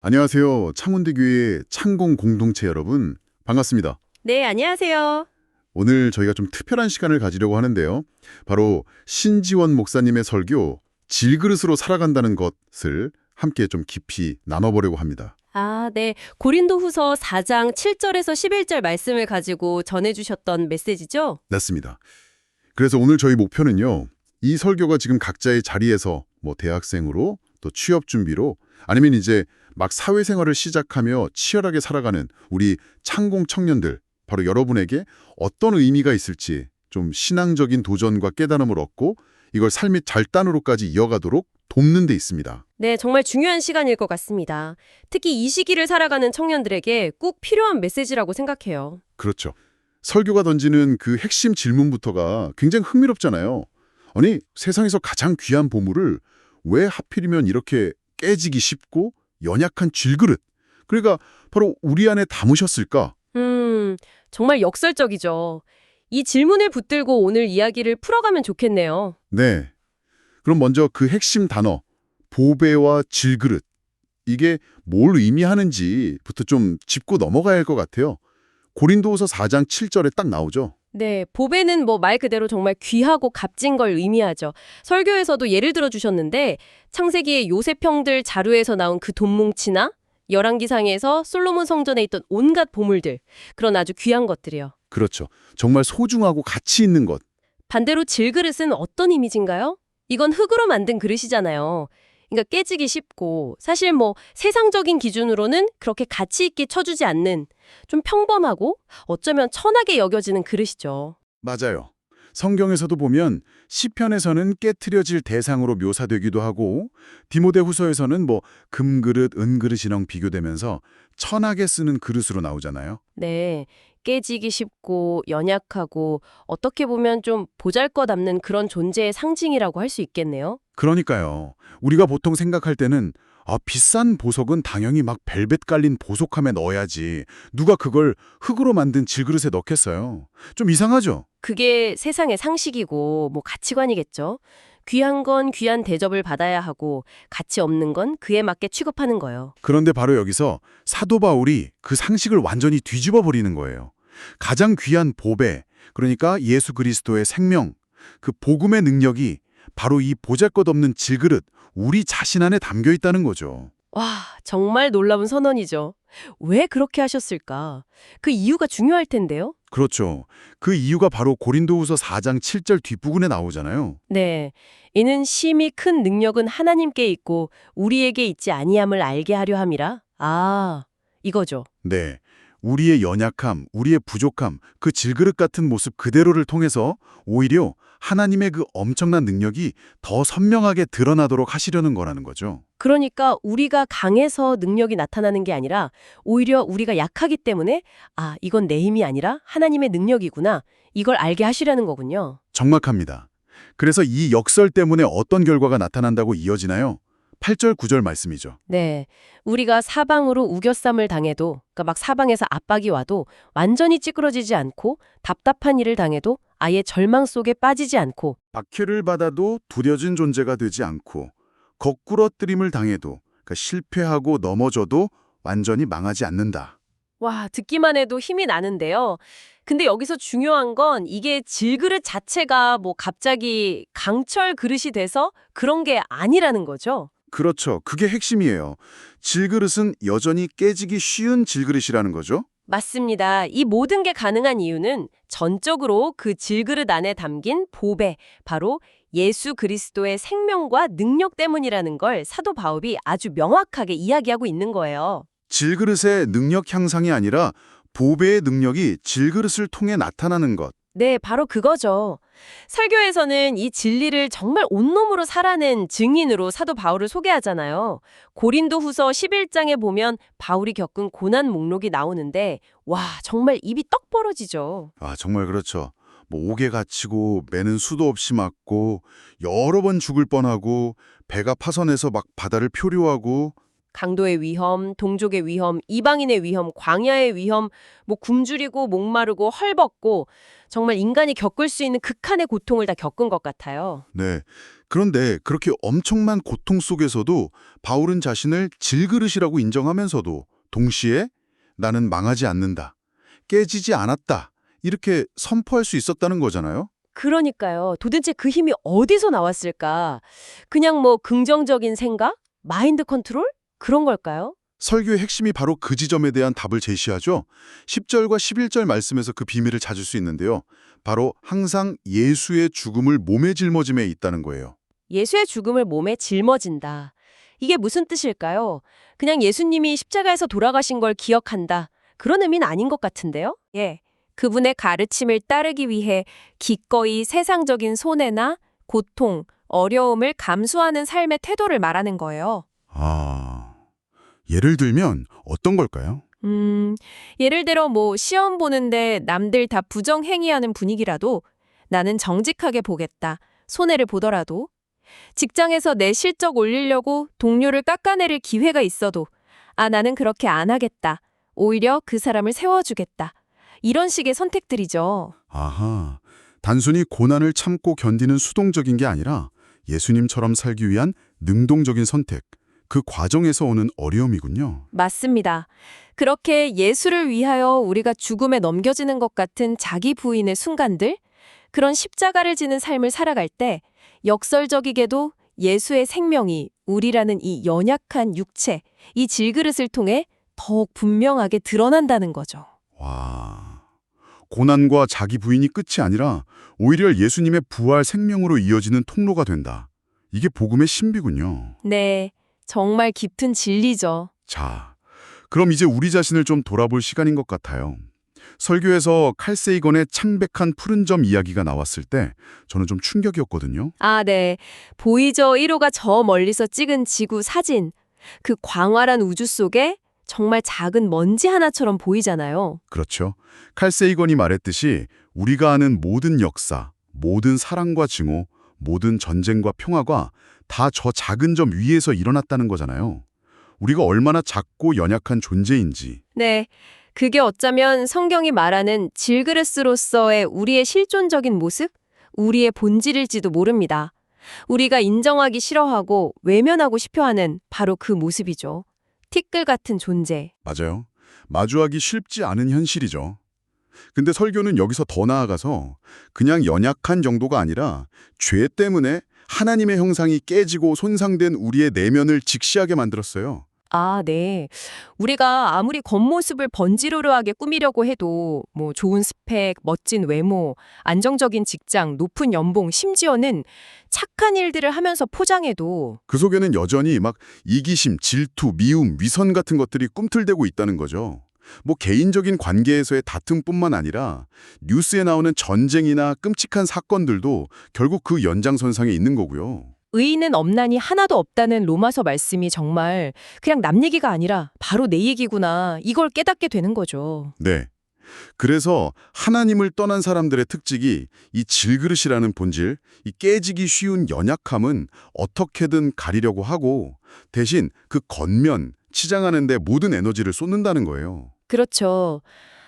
안녕하세요. 창원대교회 창공 공동체 여러분. 반갑습니다. 네, 안녕하세요. 오늘 저희가 좀 특별한 시간을 가지려고 하는데요. 바로 신지원 목사님의 설교 질그릇으로 살아간다는 것을 함께 좀 깊이 나눠보려고 합니다. 아, 네. 고린도후서 4장 7절에서 11절 말씀을 가지고 전해주셨던 메시지죠? 맞습니다. 그래서 오늘 저희 목표는요. 이 설교가 지금 각자의 자리에서 대학생으로 또 취업 준비로 아니면 이제 막 사회생활을 시작하며 치열하게 살아가는 우리 창공 청년들, 바로 여러분에게 어떤 의미가 있을지 좀 신앙적인 도전과 깨달음을 얻고 이걸 삶의 절단으로까지 이어가도록 돕는 데 있습니다. 네, 정말 중요한 시간일 것 같습니다. 특히 이 시기를 살아가는 청년들에게 꼭 필요한 메시지라고 생각해요. 그렇죠. 설교가 던지는 그 핵심 질문부터가 굉장히 흥미롭잖아요. 아니, 세상에서 가장 귀한 보물을 왜 하필이면 이렇게 깨지기 쉽고 연약한 질그릇, 그러니까 바로 우리 안에 담으셨을까? 정말 역설적이죠. 이 질문을 붙들고 오늘 이야기를 풀어가면 좋겠네요. 네. 그럼 먼저 그 핵심 단어, 보배와 질그릇, 이게 뭘 의미하는지부터 좀 짚고 넘어가야 할 것 같아요. 고린도후서 4장 7절에 딱 나오죠. 네, 보배는 말 그대로 정말 귀하고 값진 걸 의미하죠. 설교에서도 예를 들어 주셨는데 창세기의 요셉 형들 자루에서 나온 그 돈뭉치나 열왕기상에서 솔로몬 성전에 있던 온갖 보물들, 그런 아주 귀한 것들이요. 그렇죠. 정말 소중하고 가치 있는 것. 반대로 질그릇은 어떤 이미지인가요? 이건 흙으로 만든 그릇이잖아요. 그러니까 깨지기 쉽고 사실 세상적인 기준으로는 그렇게 가치 있게 쳐주지 않는 좀 평범하고 어쩌면 천하게 여겨지는 그릇이죠. 맞아요. 성경에서도 보면 시편에서는 깨트려질 대상으로 묘사되기도 하고 디모데후서에서는 금그릇, 은그릇이랑 비교되면서 천하게 쓰는 그릇으로 나오잖아요. 네, 깨지기 쉽고 연약하고 어떻게 보면 좀 보잘것없는 그런 존재의 상징이라고 할 수 있겠네요. 그러니까요. 우리가 보통 생각할 때는 비싼 보석은 당연히 막 벨벳 깔린 보석함에 넣어야지. 누가 그걸 흙으로 만든 질그릇에 넣겠어요. 좀 이상하죠? 그게 세상의 상식이고 가치관이겠죠. 귀한 건 귀한 대접을 받아야 하고 가치 없는 건 그에 맞게 취급하는 거예요. 그런데 바로 여기서 사도 바울이 그 상식을 완전히 뒤집어 버리는 거예요. 가장 귀한 보배, 그러니까 예수 그리스도의 생명, 그 복음의 능력이 바로 이 보잘것없는 질그릇, 우리 자신 안에 담겨 있다는 거죠. 와, 정말 놀라운 선언이죠. 왜 그렇게 하셨을까? 그 이유가 중요할 텐데요. 그렇죠. 그 이유가 바로 고린도후서 4장 7절 뒷부분에 나오잖아요. 네, 이는 심히 큰 능력은 하나님께 있고 우리에게 있지 아니함을 알게 하려 함이라. 아, 이거죠. 네. 우리의 연약함, 우리의 부족함, 그 질그릇 같은 모습 그대로를 통해서 오히려 하나님의 그 엄청난 능력이 더 선명하게 드러나도록 하시려는 거라는 거죠. 그러니까 우리가 강해서 능력이 나타나는 게 아니라 오히려 우리가 약하기 때문에 이건 내 힘이 아니라 하나님의 능력이구나. 이걸 알게 하시려는 거군요. 정확합니다. 그래서 이 역설 때문에 어떤 결과가 나타난다고 이어지나요? 8절, 9절 말씀이죠. 네. 우리가 사방으로 우겨쌈을 당해도, 그러니까 막 사방에서 압박이 와도 완전히 찌그러지지 않고 답답한 일을 당해도 아예 절망 속에 빠지지 않고 박해를 받아도 두려진 존재가 되지 않고 거꾸러뜨림을 당해도 실패하고 넘어져도 완전히 망하지 않는다. 와, 듣기만 해도 힘이 나는데요. 근데 여기서 중요한 건 이게 질그릇 자체가 갑자기 강철 그릇이 돼서 그런 게 아니라는 거죠. 그렇죠. 그게 핵심이에요. 질그릇은 여전히 깨지기 쉬운 질그릇이라는 거죠. 맞습니다. 이 모든 게 가능한 이유는 전적으로 그 질그릇 안에 담긴 보배, 바로 예수 그리스도의 생명과 능력 때문이라는 걸 사도 바울이 아주 명확하게 이야기하고 있는 거예요. 질그릇의 능력 향상이 아니라 보배의 능력이 질그릇을 통해 나타나는 것. 네, 바로 그거죠. 설교에서는 이 진리를 정말 온몸으로 살아낸 증인으로 사도 바울을 소개하잖아요. 고린도후서 11장에 보면 바울이 겪은 고난 목록이 나오는데 와, 정말 입이 떡 벌어지죠. 정말 그렇죠. 옥에 갇히고 매는 수도 없이 맞고 여러 번 죽을 뻔하고 배가 파선해서 막 바다를 표류하고 강도의 위험, 동족의 위험, 이방인의 위험, 광야의 위험, 굶주리고 목마르고 헐벗고 정말 인간이 겪을 수 있는 극한의 고통을 다 겪은 것 같아요. 네. 그런데 그렇게 엄청난 고통 속에서도 바울은 자신을 질그릇이라고 인정하면서도 동시에 나는 망하지 않는다, 깨지지 않았다, 이렇게 선포할 수 있었다는 거잖아요. 그러니까요. 도대체 그 힘이 어디서 나왔을까? 그냥 뭐 긍정적인 생각? 마인드 컨트롤? 그런 걸까요? 설교의 핵심이 바로 그 지점에 대한 답을 제시하죠. 10절과 11절 말씀에서 그 비밀을 찾을 수 있는데요. 바로 항상 예수의 죽음을 몸에 짊어짐에 있다는 거예요. 예수의 죽음을 몸에 짊어진다. 이게 무슨 뜻일까요? 그냥 예수님이 십자가에서 돌아가신 걸 기억한다. 그런 의미는 아닌 것 같은데요? 예. 그분의 가르침을 따르기 위해 기꺼이 세상적인 손해나 고통, 어려움을 감수하는 삶의 태도를 말하는 거예요. 아, 예를 들면 어떤 걸까요? 예를 들어 뭐 시험 보는데 남들 다 부정행위하는 분위기라도 나는 정직하게 보겠다. 손해를 보더라도. 직장에서 내 실적 올리려고 동료를 깎아내릴 기회가 있어도 나는 그렇게 안 하겠다. 오히려 그 사람을 세워주겠다. 이런 식의 선택들이죠. 아하, 단순히 고난을 참고 견디는 수동적인 게 아니라 예수님처럼 살기 위한 능동적인 선택, 그 과정에서 오는 어려움이군요. 맞습니다. 그렇게 예수를 위하여 우리가 죽음에 넘겨지는 것 같은 자기 부인의 순간들, 그런 십자가를 지는 삶을 살아갈 때 역설적이게도 예수의 생명이 우리라는 이 연약한 육체, 이 질그릇을 통해 더욱 분명하게 드러난다는 거죠. 와, 고난과 자기 부인이 끝이 아니라 오히려 예수님의 부활 생명으로 이어지는 통로가 된다. 이게 복음의 신비군요. 네, 정말 깊은 진리죠. 자, 그럼 이제 우리 자신을 좀 돌아볼 시간인 것 같아요. 설교에서 칼 세이건의 창백한 푸른 점 이야기가 나왔을 때 저는 좀 충격이었거든요. 네. 보이죠? 1호가 저 멀리서 찍은 지구 사진. 그 광활한 우주 속에 정말 작은 먼지 하나처럼 보이잖아요. 그렇죠. 칼 세이건이 말했듯이 우리가 아는 모든 역사, 모든 사랑과 증오, 모든 전쟁과 평화가 다 저 작은 점 위에서 일어났다는 거잖아요. 우리가 얼마나 작고 연약한 존재인지. 네. 그게 어쩌면 성경이 말하는 질그릇으로서의 우리의 실존적인 모습? 우리의 본질일지도 모릅니다. 우리가 인정하기 싫어하고 외면하고 싶어 하는 바로 그 모습이죠. 티끌 같은 존재. 맞아요. 마주하기 쉽지 않은 현실이죠. 근데 설교는 여기서 더 나아가서 그냥 연약한 정도가 아니라 죄 때문에 하나님의 형상이 깨지고 손상된 우리의 내면을 직시하게 만들었어요. 네. 우리가 아무리 겉모습을 번지르르하게 꾸미려고 해도 뭐 좋은 스펙, 멋진 외모, 안정적인 직장, 높은 연봉, 심지어는 착한 일들을 하면서 포장해도 그 속에는 여전히 막 이기심, 질투, 미움, 위선 같은 것들이 꿈틀대고 있다는 거죠. 뭐 개인적인 관계에서의 다툼뿐만 아니라 뉴스에 나오는 전쟁이나 끔찍한 사건들도 결국 그 연장선상에 있는 거고요. 의인은 없나니 하나도 없다는 로마서 말씀이 정말 그냥 남 얘기가 아니라 바로 내 얘기구나. 이걸 깨닫게 되는 거죠. 네. 그래서 하나님을 떠난 사람들의 특징이 이 질그릇이라는 본질, 이 깨지기 쉬운 연약함은 어떻게든 가리려고 하고 대신 그 겉면, 치장하는 데 모든 에너지를 쏟는다는 거예요. 그렇죠.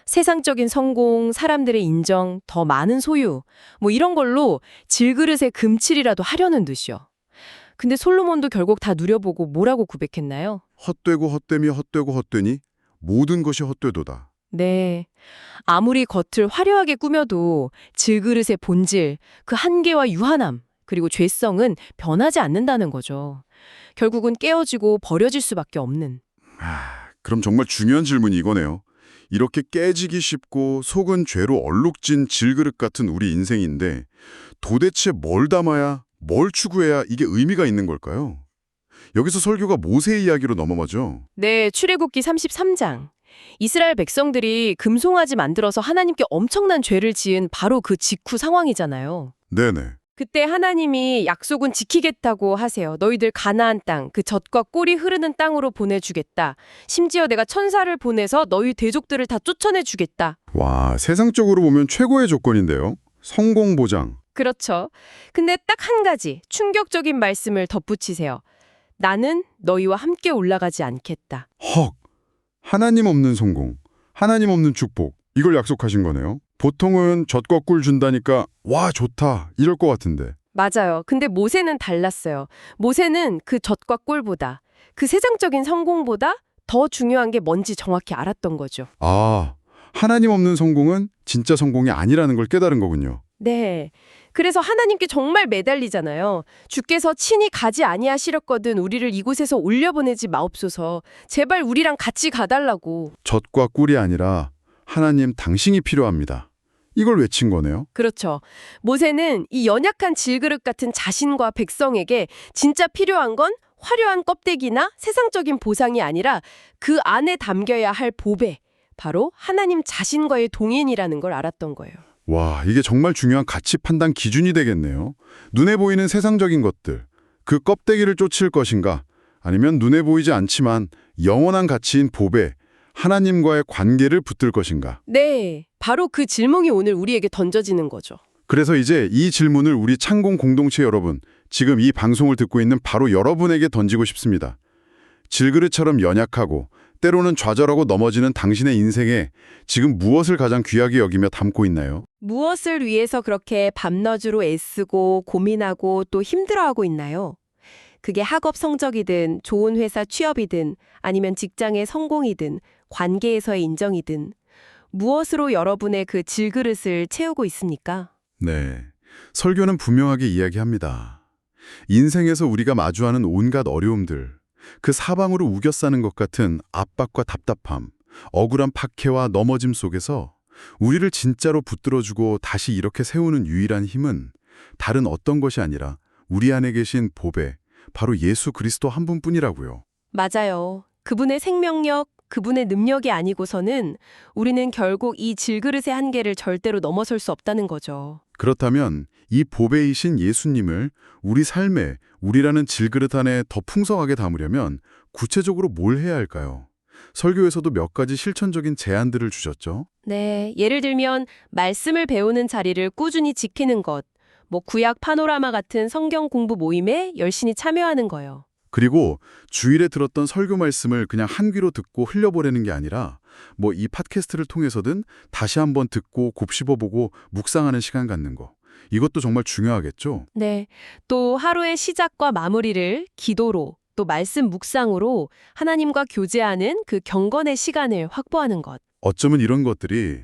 세상적인 성공, 사람들의 인정, 더 많은 소유, 뭐 이런 걸로 질그릇의 금칠이라도 하려는 듯이요. 근데 솔로몬도 결국 다 누려보고 뭐라고 고백했나요? 헛되고 헛되미 헛되고 헛되니 모든 것이 헛되도다. 네. 아무리 겉을 화려하게 꾸며도 질그릇의 본질, 그 한계와 유한함, 그리고 죄성은 변하지 않는다는 거죠. 결국은 깨어지고 버려질 수밖에 없는. 그럼 정말 중요한 질문이 이거네요. 이렇게 깨지기 쉽고 속은 죄로 얼룩진 질그릇 같은 우리 인생인데 도대체 뭘 담아야, 뭘 추구해야 이게 의미가 있는 걸까요? 여기서 설교가 모세의 이야기로 넘어가죠. 네, 출애굽기 33장. 이스라엘 백성들이 금송아지 만들어서 하나님께 엄청난 죄를 지은 바로 그 직후 상황이잖아요. 네네. 그때 하나님이 약속은 지키겠다고 하세요. 너희들 가나안 땅, 그 젖과 꿀이 흐르는 땅으로 보내주겠다. 심지어 내가 천사를 보내서 너희 대족들을 다 쫓아내주겠다. 와, 세상적으로 보면 최고의 조건인데요. 성공 보장. 그렇죠. 근데 딱 한 가지 충격적인 말씀을 덧붙이세요. 나는 너희와 함께 올라가지 않겠다. 헉! 하나님 없는 성공, 하나님 없는 축복. 이걸 약속하신 거네요. 보통은 젖과 꿀 준다니까 와 좋다 이럴 것 같은데 맞아요. 근데 모세는 달랐어요. 모세는 그 젖과 꿀보다, 그 세상적인 성공보다 더 중요한 게 뭔지 정확히 알았던 거죠. 아, 하나님 없는 성공은 진짜 성공이 아니라는 걸 깨달은 거군요. 네. 그래서 하나님께 정말 매달리잖아요. 주께서 친히 가지 아니하시렸거든 우리를 이곳에서 올려보내지 마옵소서. 제발 우리랑 같이 가달라고. 젖과 꿀이 아니라 하나님 당신이 필요합니다. 이걸 외친 거네요. 그렇죠. 모세는 이 연약한 질그릇 같은 자신과 백성에게 진짜 필요한 건 화려한 껍데기나 세상적인 보상이 아니라 그 안에 담겨야 할 보배, 바로 하나님 자신과의 동행이라는 걸 알았던 거예요. 와, 이게 정말 중요한 가치 판단 기준이 되겠네요. 눈에 보이는 세상적인 것들, 그 껍데기를 쫓을 것인가? 아니면 눈에 보이지 않지만 영원한 가치인 보배, 하나님과의 관계를 붙들 것인가? 네, 바로 그 질문이 오늘 우리에게 던져지는 거죠. 그래서 이제 이 질문을 우리 창공 공동체 여러분, 지금 이 방송을 듣고 있는 바로 여러분에게 던지고 싶습니다. 질그릇처럼 연약하고 때로는 좌절하고 넘어지는 당신의 인생에 지금 무엇을 가장 귀하게 여기며 담고 있나요? 무엇을 위해서 그렇게 밤낮으로 애쓰고 고민하고 또 힘들어하고 있나요? 그게 학업 성적이든 좋은 회사 취업이든 아니면 직장의 성공이든 관계에서의 인정이든 무엇으로 여러분의 그 질그릇을 채우고 있습니까? 네, 설교는 분명하게 이야기합니다. 인생에서 우리가 마주하는 온갖 어려움들, 그 사방으로 우겨 싸는 것 같은 압박과 답답함, 억울한 박해와 넘어짐 속에서 우리를 진짜로 붙들어주고 다시 이렇게 세우는 유일한 힘은 다른 어떤 것이 아니라 우리 안에 계신 보배, 바로 예수 그리스도 한 분뿐이라고요. 맞아요. 그분의 생명력, 그분의 능력이 아니고서는 우리는 결국 이 질그릇의 한계를 절대로 넘어설 수 없다는 거죠. 그렇다면 이 보배이신 예수님을 우리 삶에, 우리라는 질그릇 안에 더 풍성하게 담으려면 구체적으로 뭘 해야 할까요? 설교에서도 몇 가지 실천적인 제안들을 주셨죠. 네, 예를 들면 말씀을 배우는 자리를 꾸준히 지키는 것, 구약 파노라마 같은 성경 공부 모임에 열심히 참여하는 거요. 그리고 주일에 들었던 설교 말씀을 그냥 한 귀로 듣고 흘려보내는 게 아니라 이 팟캐스트를 통해서든 다시 한번 듣고 곱씹어보고 묵상하는 시간 갖는 거. 이것도 정말 중요하겠죠? 네, 또 하루의 시작과 마무리를 기도로 또 말씀 묵상으로 하나님과 교제하는 그 경건의 시간을 확보하는 것. 어쩌면 이런 것들이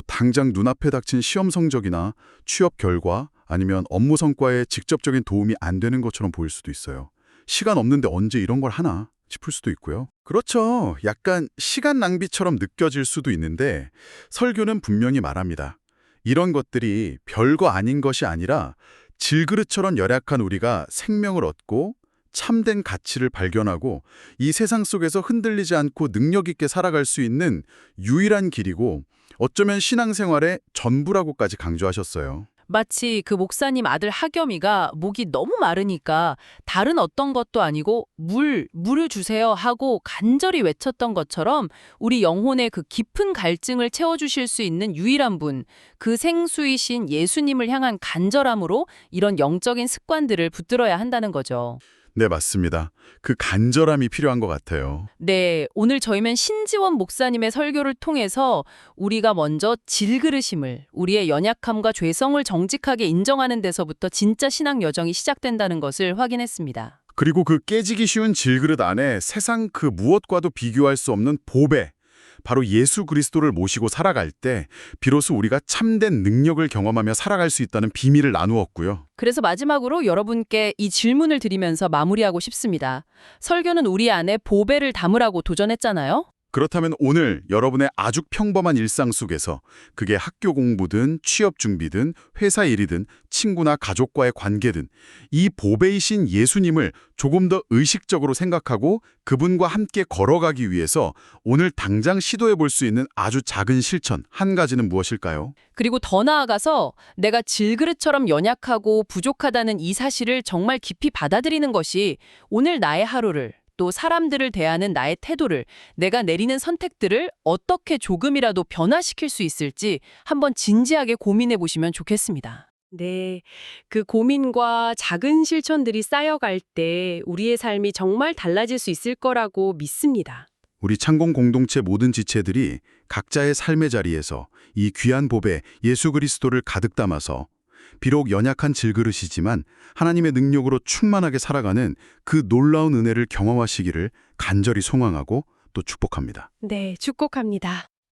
당장 눈앞에 닥친 시험 성적이나 취업 결과 아니면 업무 성과에 직접적인 도움이 안 되는 것처럼 보일 수도 있어요. 시간 없는데 언제 이런 걸 하나 싶을 수도 있고요. 그렇죠. 약간 시간 낭비처럼 느껴질 수도 있는데 설교는 분명히 말합니다. 이런 것들이 별거 아닌 것이 아니라 질그릇처럼 열약한 우리가 생명을 얻고 참된 가치를 발견하고 이 세상 속에서 흔들리지 않고 능력 있게 살아갈 수 있는 유일한 길이고 어쩌면 신앙생활의 전부라고까지 강조하셨어요. 마치 그 목사님 아들 하겸이가 목이 너무 마르니까 다른 어떤 것도 아니고 물을 주세요 하고 간절히 외쳤던 것처럼 우리 영혼의 그 깊은 갈증을 채워주실 수 있는 유일한 분, 그 생수이신 예수님을 향한 간절함으로 이런 영적인 습관들을 붙들어야 한다는 거죠. 네, 맞습니다. 그 간절함이 필요한 것 같아요. 네, 오늘 저희는 신지원 목사님의 설교를 통해서 우리가 먼저 질그릇임을, 우리의 연약함과 죄성을 정직하게 인정하는 데서부터 진짜 신앙 여정이 시작된다는 것을 확인했습니다. 그리고 그 깨지기 쉬운 질그릇 안에 세상 그 무엇과도 비교할 수 없는 보배, 바로 예수 그리스도를 모시고 살아갈 때 비로소 우리가 참된 능력을 경험하며 살아갈 수 있다는 비밀을 나누었고요. 그래서 마지막으로 여러분께 이 질문을 드리면서 마무리하고 싶습니다. 설교는 우리 안에 보배를 담으라고 도전했잖아요. 그렇다면 오늘 여러분의 아주 평범한 일상 속에서 그게 학교 공부든 취업 준비든 회사 일이든 친구나 가족과의 관계든 이 보배이신 예수님을 조금 더 의식적으로 생각하고 그분과 함께 걸어가기 위해서 오늘 당장 시도해 볼 수 있는 아주 작은 실천 한 가지는 무엇일까요? 그리고 더 나아가서 내가 질그릇처럼 연약하고 부족하다는 이 사실을 정말 깊이 받아들이는 것이 오늘 나의 하루를 또 사람들을 대하는 나의 태도를, 내가 내리는 선택들을 어떻게 조금이라도 변화시킬 수 있을지 한번 진지하게 고민해 보시면 좋겠습니다. 네, 그 고민과 작은 실천들이 쌓여갈 때 우리의 삶이 정말 달라질 수 있을 거라고 믿습니다. 우리 창공 공동체 모든 지체들이 각자의 삶의 자리에서 이 귀한 보배 예수 그리스도를 가득 담아서 비록 연약한 질그릇이지만 하나님의 능력으로 충만하게 살아가는 그 놀라운 은혜를 경험하시기를 간절히 소망하고 또 축복합니다. 네, 축복합니다.